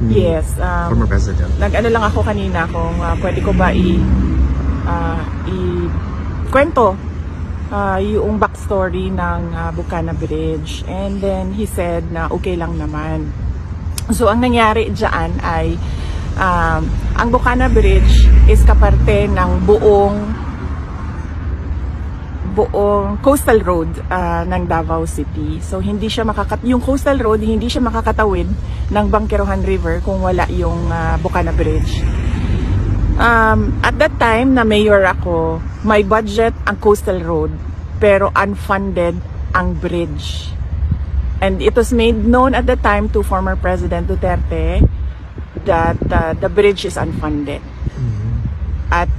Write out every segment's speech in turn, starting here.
ni Yes, former president? nag-ano lang ako kanina kung pwede ko ba kwento yung backstory ng Bucana Bridge. And then he said na okay lang naman. So ang nangyari dyan ay ang Bucana Bridge is kaparte ng buong coastal road ng Davao City. So hindi siya yung coastal road hindi siya makakatawid ng Bangkerohan River kung wala yung Bucana Bridge. At that time na mayor ako, may budget ang coastal road pero unfunded ang bridge. And it was made known at the time to former President Duterte that the bridge is unfunded. At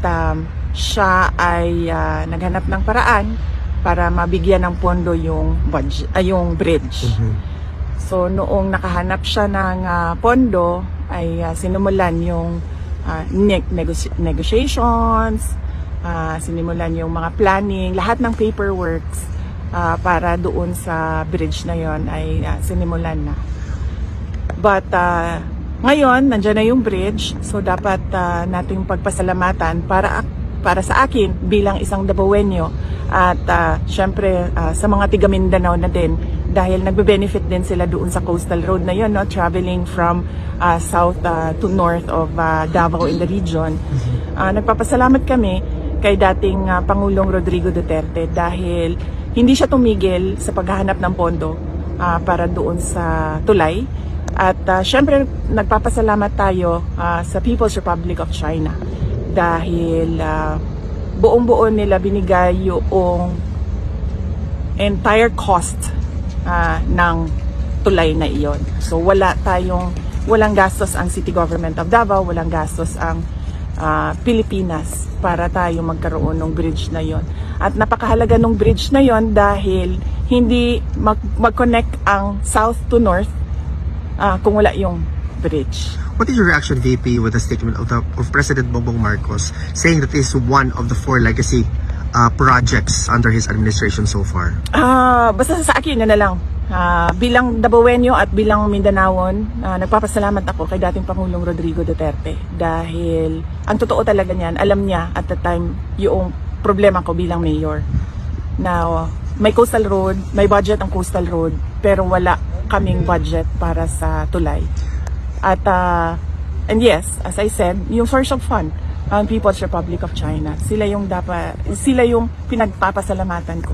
siya ay naghanap ng paraan para mabigyan ng pondo yung budget, yung bridge. So noong nakahanap siya ng pondo ay sinimulan yung negotiations, sinimulan yung mga planning, lahat ng paperworks para doon sa bridge na yon ay sinimulan na. But ngayon, nandiyan na yung bridge, so dapat nating pagpasalamatan para sa akin bilang isang Davaoenyo at syempre sa mga tiga Mindanao na din dahil nagbe-benefit din sila doon sa coastal road na yon, no, traveling from south to north of Davao in the region. Nagpapasalamat kami kay dating Pangulong Rodrigo Duterte dahil hindi siya tumigil sa paghahanap ng pondo para doon sa tulay. At syempre nagpapasalamat tayo sa People's Republic of China dahil buong-buo nila binigay yung entire cost ng tulay na iyon. So walang gastos ang City Government of Davao, walang gastos ang Pilipinas para tayo magkaroon ng bridge na yon. At napakahalaga ng bridge na yon dahil hindi mag-connect ang south to north kung wala yung bridge. What is your reaction, VP, with the statement of President Bongbong Marcos saying that this is one of the 4 legacy projects under his administration so far? Basta sa akin na lang. Bilang Davaoenyo at bilang Mindanaon, nagpapasalamat ako kay dating Pangulong Rodrigo Duterte dahil ang totoo talaga niyan, alam niya at the time yung problema ko bilang mayor na may coastal road, may budget ang coastal road pero wala kaming budget para sa tulay. At and yes, as I said, yung source of fund ang People's Republic of China, sila yung pinagpapasalamatan ko.